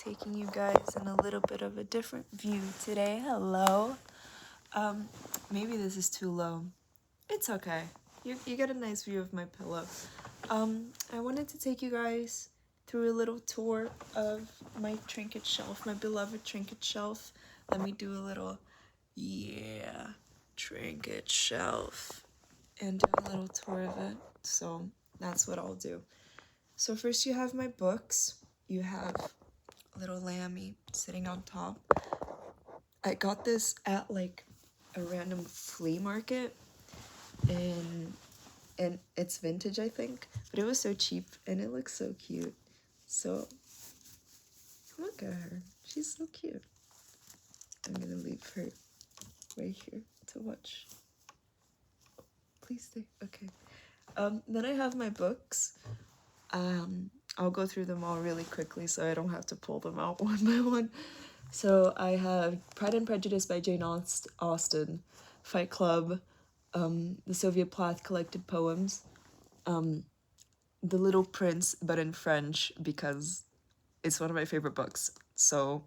taking you guys in a little bit of a different view today. Hello. Maybe this is too low. It's okay. You get a nice view of my pillow. I wanted to take you guys through a little tour of my trinket shelf, my beloved trinket shelf. Let me do a little, trinket shelf, and do a little tour of it. So that's what I'll do. So first you have my books. You have little Lammy sitting on top. I got this at like a random flea market, and it's vintage, I think, but it was so cheap and it looks so cute. So look at her, she's so cute. I'm gonna leave her right here to watch. Please stay. Okay. Then I have my books. I'll go through them all really quickly so I don't have to pull them out one by one. So I have Pride and Prejudice by Jane Austen, Fight Club, the Sylvia Plath collected poems, The Little Prince, but in French because it's one of my favorite books. So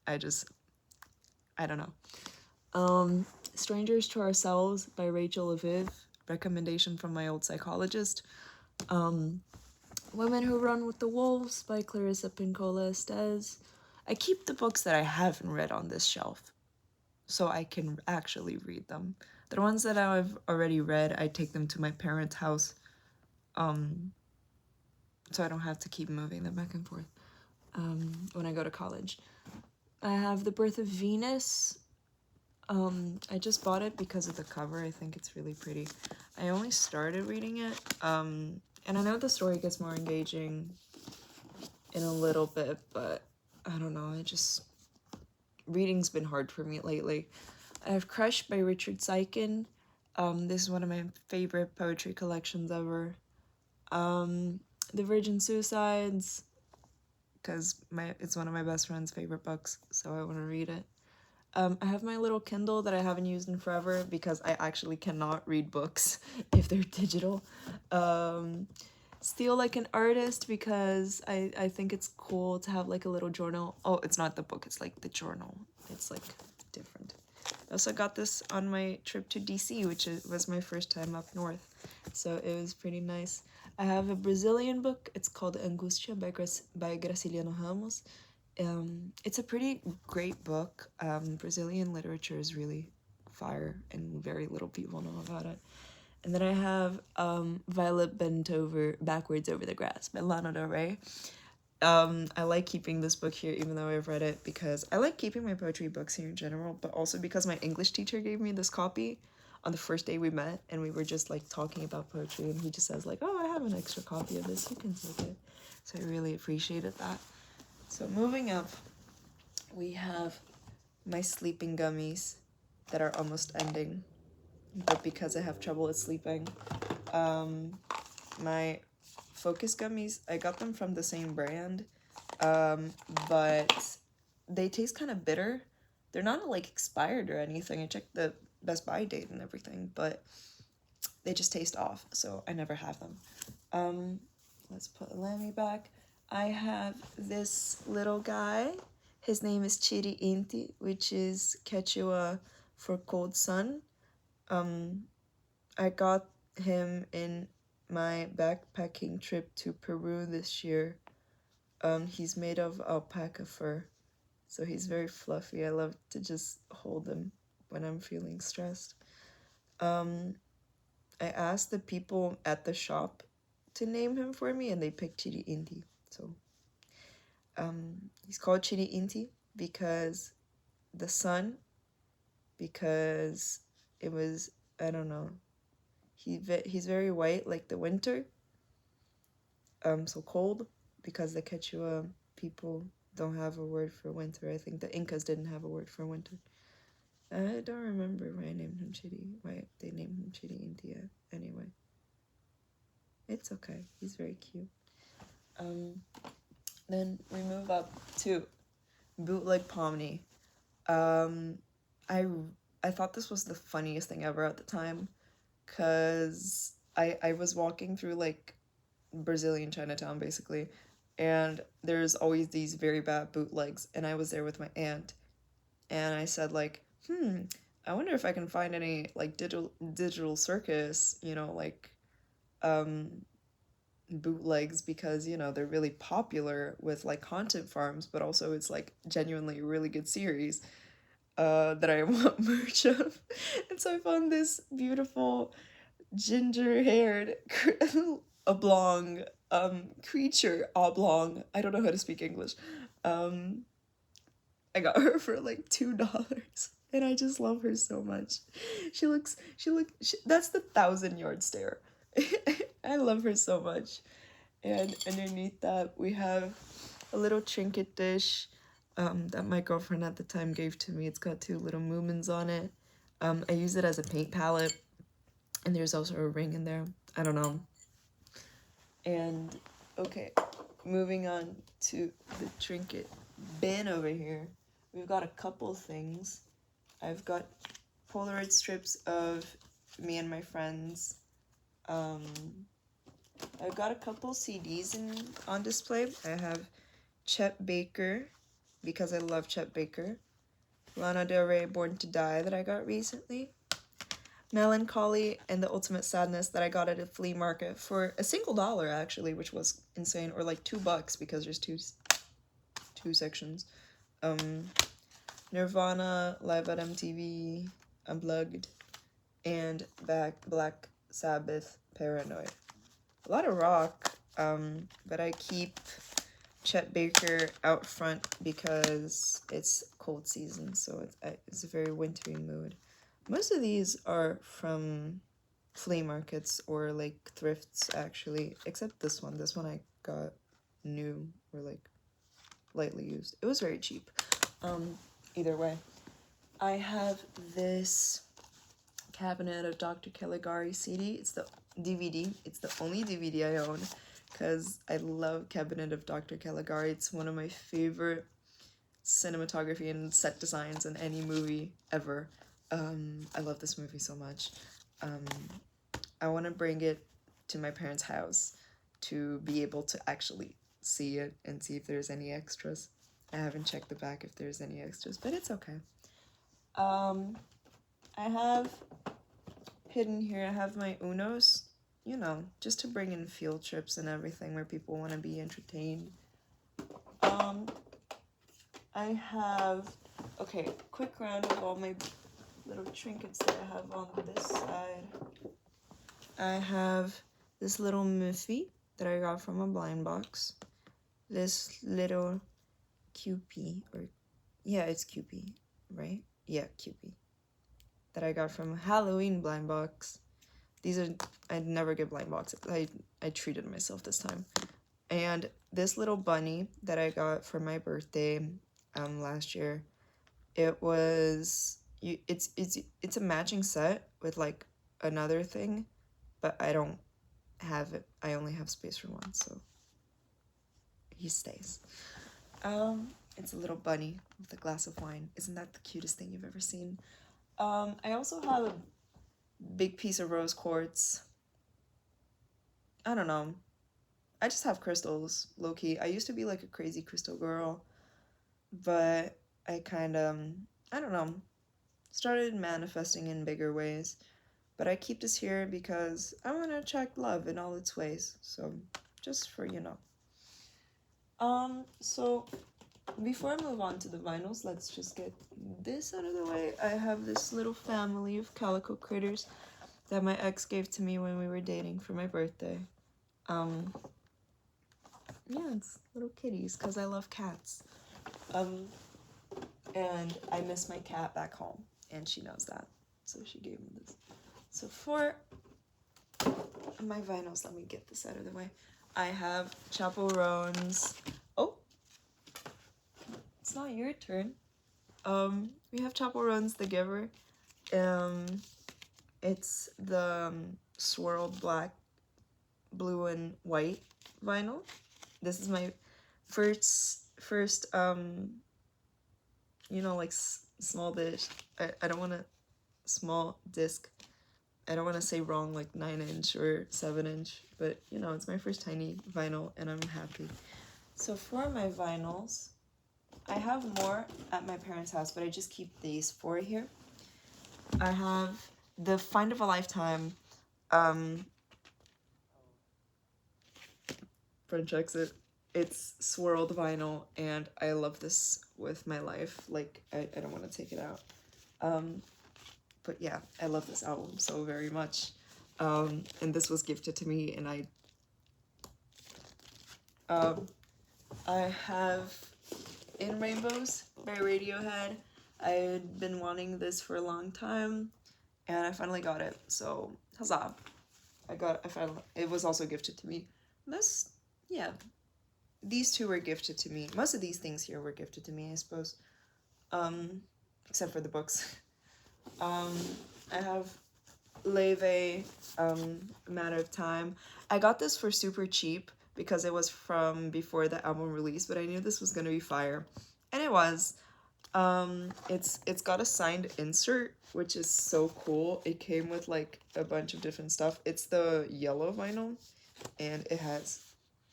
I don't know. Strangers to Ourselves by Rachel Aviv, recommendation from my old psychologist. Women Who Run with the Wolves by Clarissa Pinkola Estes. I keep the books that I haven't read on this shelf so I can actually read them. The ones that I've already read, I take them to my parents' house, so I don't have to keep moving them back and forth when I go to college. I have The Birth of Venus. I just bought it because of the cover. I think it's really pretty. I only started reading it, and I know the story gets more engaging in a little bit, but I don't know, reading's been hard for me lately. I have Crush by Richard Seiken. This is one of my favorite poetry collections ever. The Virgin Suicides, because it's one of my best friend's favorite books, so I want to read it. I have my little Kindle that I haven't used in forever because I actually cannot read books if they're digital. Steal Like an Artist because I think it's cool to have like a little journal. Oh, it's not the book, it's like the journal. It's like different. I also got this on my trip to DC, which was my first time up north, so it was pretty nice. I have a Brazilian book. It's called Angústia by Graciliano Ramos. It's a pretty great book. Brazilian literature is really fire, and very little people know about it. And then I have Violet Bent Over Backwards Over the Grass by Lana Del Rey. I like keeping this book here even though I've read it because I like keeping my poetry books here in general, but also because my English teacher gave me this copy on the first day we met, and we were just like talking about poetry, and he just says like, oh, I have an extra copy of this, you can take it. So I really appreciated that. So moving up, we have my sleeping gummies that are almost ending, but because I have trouble with sleeping. My Focus gummies, I got them from the same brand, but they taste kind of bitter. They're not like expired or anything. I checked the Best Buy date and everything, but they just taste off, so I never have them. Let's put Lammy back. I have this little guy. His name is Chiri Inti, which is Quechua for cold sun. I got him in my backpacking trip to Peru this year. He's made of alpaca fur, so he's very fluffy. I love to just hold him when I'm feeling stressed. I asked the people at the shop to name him for me, and they picked Chiri Inti. So he's called Chiri Inti because the sun, because it was, I don't know, he's very white like the winter, so cold, because the Quechua people don't have a word for winter. I think the Incas didn't have a word for winter. I don't remember why they named him Chiri Inti anyway. It's okay, he's very cute. Then we move up to Bootleg Pomni. I thought this was the funniest thing ever at the time, because I was walking through like Brazilian Chinatown basically, and there's always these very bad bootlegs, and I was there with my aunt, and I said like, I wonder if I can find any like digital circus, like um bootlegs, because they're really popular with like content farms, but also it's like genuinely a really good series that I want merch of. And so I found this beautiful ginger-haired oblong creature. Oblong, I don't know how to speak English. I got her for like $2, and I just love her so much. That's the 1,000-yard stare. I love her so much. And underneath that, we have a little trinket dish that my girlfriend at the time gave to me. It's got 2 little Moomins on it. I use it as a paint palette, and there's also a ring in there. I don't know. And, okay, moving on to the trinket bin over here. We've got a couple things. I've got Polaroid strips of me and my friends. I've got a couple CDs on display. I have Chet Baker, because I love Chet Baker. Lana Del Rey, Born to Die, that I got recently. Melancholy and the Ultimate Sadness, that I got at a flea market for $1 actually, which was insane, or like $2 because there's two sections. Nirvana, Live at MTV, Unplugged, and Black Sabbath, Paranoid. A lot of rock, but I keep Chet Baker out front because it's cold season, so it's a very wintry mood. Most of these are from flea markets or like thrifts, actually, except this one. This one I got new, or like lightly used. It was very cheap. Either way, I have this Cabinet of Dr. Caligari CD. It's the DVD. It's the only DVD I own, because I love Cabinet of Dr. Caligari. It's one of my favorite cinematography and set designs in any movie ever. I love this movie so much. I want to bring it to my parents' house to be able to actually see it and see if there's any extras. I haven't checked the back if there's any extras, but it's okay. I have hidden here, I have my Unos, just to bring in field trips and everything where people want to be entertained. I have, okay, quick round of all my little trinkets that I have on this side. I have this little Miffy that I got from a blind box. This little Cupie, it's Cupie, right? Yeah, Cupie. That I got from a Halloween blind box. I'd never get blind boxes. I treated myself this time. And this little bunny that I got for my birthday last year. It was, it's a matching set with like another thing, but I don't have it. I only have space for one, so he stays. It's a little bunny with a glass of wine. Isn't that the cutest thing you've ever seen? I also have a big piece of rose quartz. I don't know. I just have crystals, low-key. I used to be like a crazy crystal girl, but I kind of, I don't know, started manifesting in bigger ways. But I keep this here because I want to attract love in all its ways. So, just for, So, before I move on to the vinyls, let's just get this out of the way. I have this little family of calico critters that my ex gave to me when we were dating for my birthday. Yeah, it's little kitties, because I love cats. And I miss my cat back home, and she knows that, so she gave me this. So for my vinyls, let me get this out of the way. I have Chaperones. Oh, it's not your turn. We have Chaperones the Giver. It's the swirled black, blue, and white vinyl. This is my first like small dish. I don't want to small disc. I don't want to say wrong, like 9-inch or 7-inch, but it's my first tiny vinyl, and I'm happy. So for my vinyls, I have more at my parents' house, but I just keep these four here. I have the Find of a Lifetime French Exit. It's swirled vinyl, and I love this with my life. Like, I don't want to take it out. But yeah, I love this album so very much. And this was gifted to me, and I have In Rainbows by Radiohead. I had been wanting this for a long time, and I finally got it. So huzzah! I finally. It was also gifted to me. Yeah, these two were gifted to me. Most of these things here were gifted to me, I suppose. Except for the books. I have Leve, Matter of Time. I got this for super cheap because it was from before the album release, but I knew this was gonna be fire, and it was. It's got a signed insert, which is so cool. It came with like a bunch of different stuff. It's the yellow vinyl, and it has.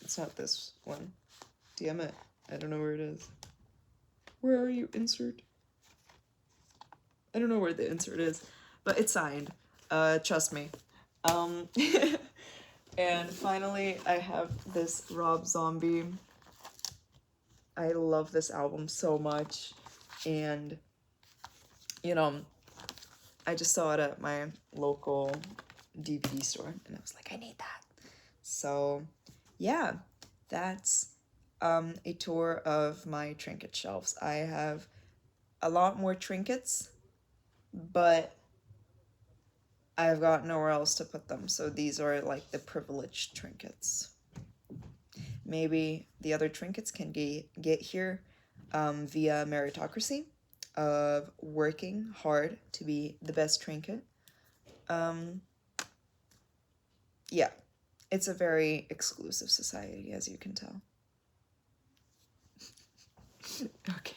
It's not this one. Damn it! I don't know where it is. Where are you, insert? I don't know where the insert is, but it's signed. Trust me. And finally, I have this Rob Zombie. I love this album so much, and you know, I just saw it at my local DVD store, and I was like, I need that. So, yeah, that's a tour of my trinket shelves. I have a lot more trinkets, but I've got nowhere else to put them, so these are like the privileged trinkets. Maybe the other trinkets can get here via meritocracy of working hard to be the best trinket. Yeah, it's a very exclusive society, as you can tell. Okay.